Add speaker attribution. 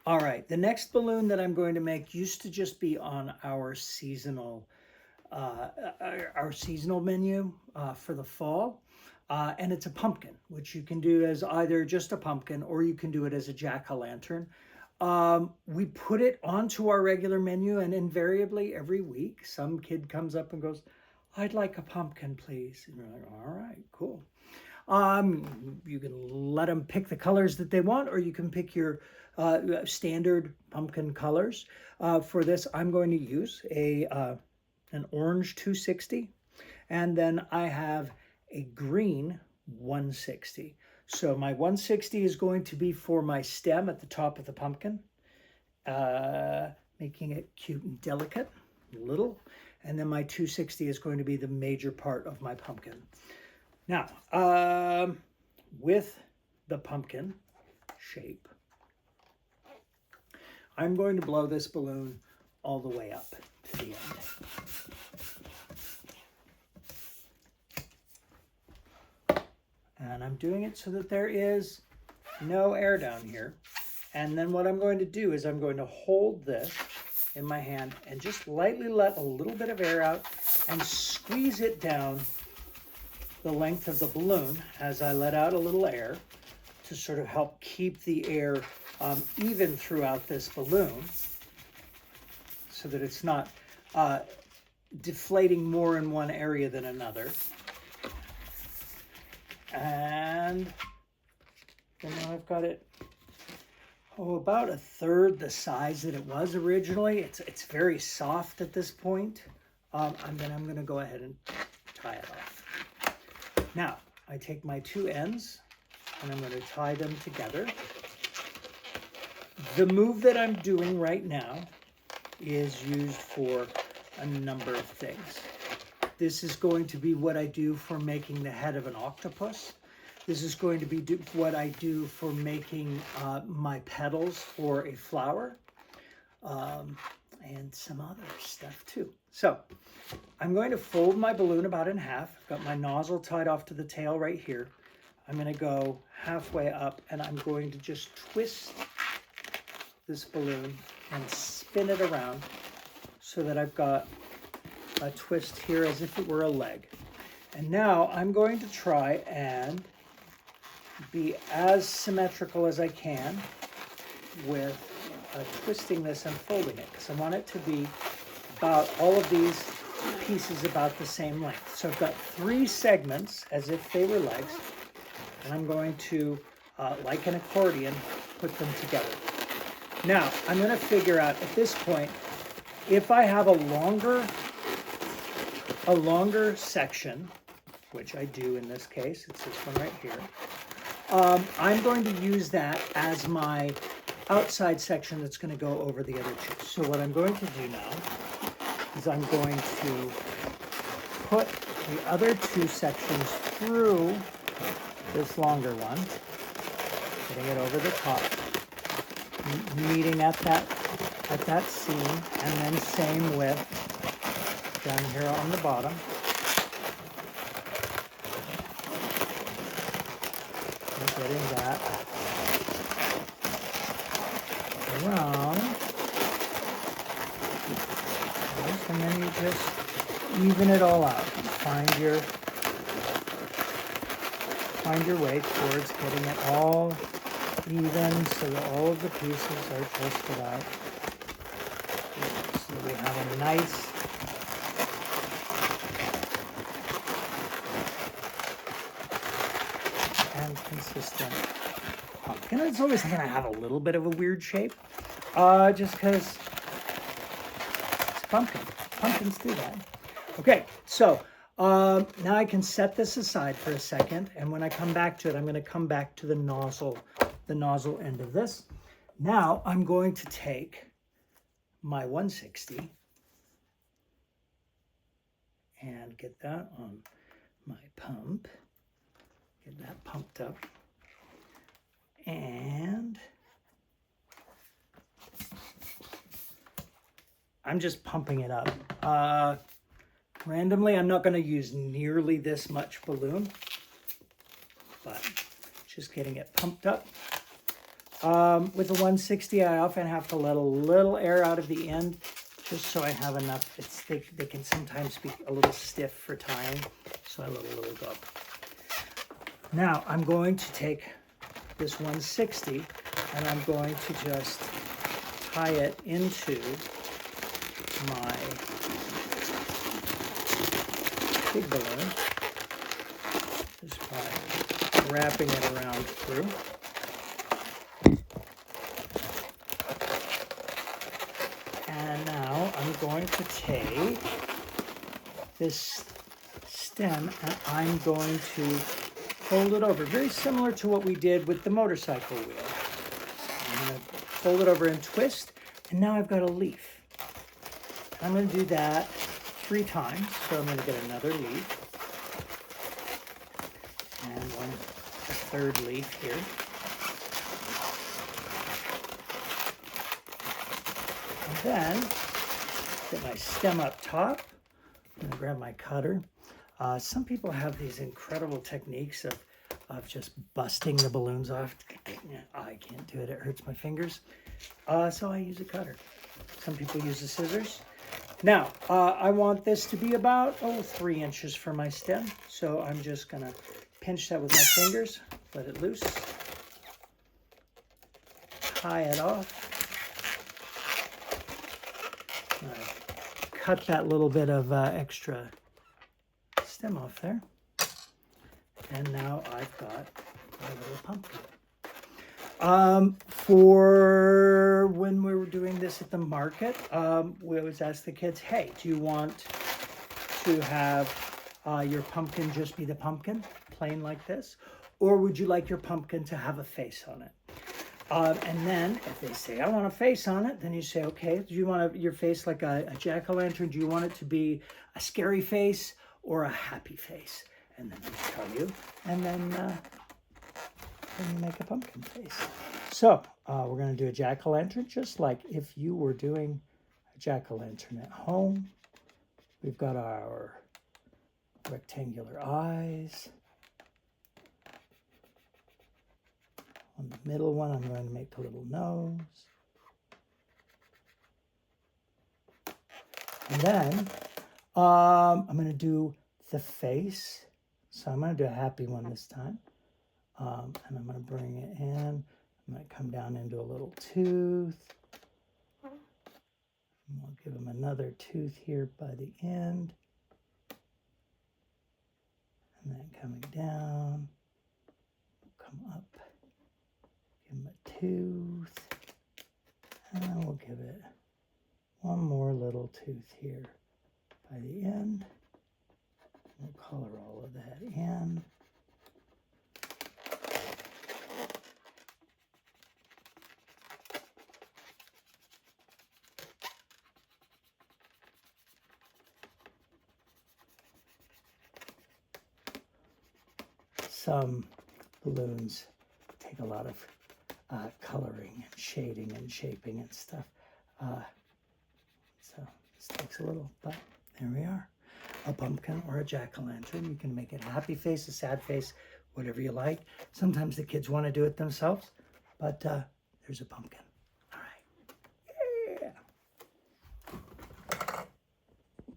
Speaker 1: All right, the next balloon that I'm going to make used to just be on uh, our seasonal menu for the fall. And it's a pumpkin, which you can do as either just a pumpkin or you can do it as a jack-o'-lantern. We put it onto our regular menu, and invariably every week some kid comes up and goes, "I'd like a pumpkin, please." And you're like, "All right, cool." You can let them pick the colors that they want, or you can pick your standard pumpkin colors. For this, I'm going to use an orange 260, and then I have a green 160. So my 160 is going to be for my stem at the top of the pumpkin, making it cute and delicate, little. And then my 260 is going to be the major part of my pumpkin. Now, with the pumpkin shape, I'm going to blow this balloon all the way up to the end. And I'm doing it so that there is no air down here. And then what I'm going to do is I'm going to hold this in my hand and just lightly let a little bit of air out and squeeze it down the length of the balloon as I let out a little air to sort of help keep the air even throughout this balloon so that it's not deflating more in one area than another. And then I've got it, about a third the size that it was originally. It's very soft at this point. And then I'm going to go ahead and tie it off. Now, I take my two ends and I'm going to tie them together. The move that I'm doing right now is used for a number of things. This is going to be what I do for making the head of an octopus. This is going to be what I do for making my petals for a flower, and some other stuff too. So I'm going to fold my balloon about in half. I've got my nozzle tied off to the tail right here. I'm going to go halfway up and I'm going to just twist this balloon and spin it around so that I've got a twist here as if it were a leg. And now I'm going to try and be as symmetrical as I can with twisting this and folding it, because I want it to be about all of these pieces about the same length. So I've got three segments as if they were legs, and I'm going to, like an accordion, put them together. Now, I'm going to figure out at this point, if I have a longer section, which I do in this case, it's this one right here, I'm going to use that as my outside section that's going to go over the other two. So what I'm going to do now is I'm going to put the other two sections through this longer one, getting it over the top, meeting at that seam, and then same with down here on the bottom. Getting that around, and then you just even it all out. Find your way towards getting it all even so that all of the pieces are twisted out. So that we have a nice and consistent pumpkin. It's always going to have a little bit of a weird shape, just because it's pumpkin. Pumpkins do that. Okay, so now I can set this aside for a second, and when I come back to it, I'm going to come back to the nozzle end of this. Now I'm going to take my 160 and get that on my pump. Get that pumped up. And I'm just pumping it up. Randomly, I'm not going to use nearly this much balloon, but just getting it pumped up With the 160, I often have to let a little air out of the end just so I have enough. They can sometimes be a little stiff for tying, so I let a little go. Now I'm going to take this 160 and I'm going to just tie it into my big balloon just by wrapping it around through. And now I'm going to take this stem and I'm going to fold it over, very similar to what we did with the motorcycle wheel. I'm going to fold it over and twist, and now I've got a leaf. I'm going to do that 3 times, so I'm going to get another leaf, and a third leaf here. And then, get my stem up top. I'm going to grab my cutter. Some people have these incredible techniques of just busting the balloons off. I can't do it. It hurts my fingers. So I use a cutter. Some people use the scissors. Now, I want this to be about, 3 inches for my stem. So I'm just going to pinch that with my fingers, let it loose, tie it off. Cut that little bit of extra stem off there. And now I've got my little pumpkin. For when we were doing this at the market, we always ask the kids, hey, do you want to have your pumpkin just be the pumpkin, plain like this? Or would you like your pumpkin to have a face on it? And then if they say, I want a face on it, then you say, okay, do you want your face like a jack-o'-lantern? Do you want it to be a scary face or a happy face? And then they tell you, and then you make a pumpkin face. So we're going to do a jack-o'-lantern just like if you were doing a jack-o'-lantern at home. We've got our rectangular eyes. On the middle one, I'm going to make a little nose. And then I'm going to do the face. So I'm going to do a happy one this time. And I'm going to bring it in. I'm going to come down into a little tooth. And we'll give him another tooth here by the end. And then coming down, come up, give him a tooth. And then we'll give it one more little tooth here by the end. We'll color all of that in. Some balloons take a lot of coloring and shading and shaping and stuff. So this takes a little, but there we are. A pumpkin or a jack-o'-lantern. You can make it a happy face, a sad face, whatever you like. Sometimes the kids want to do it themselves, but there's a pumpkin.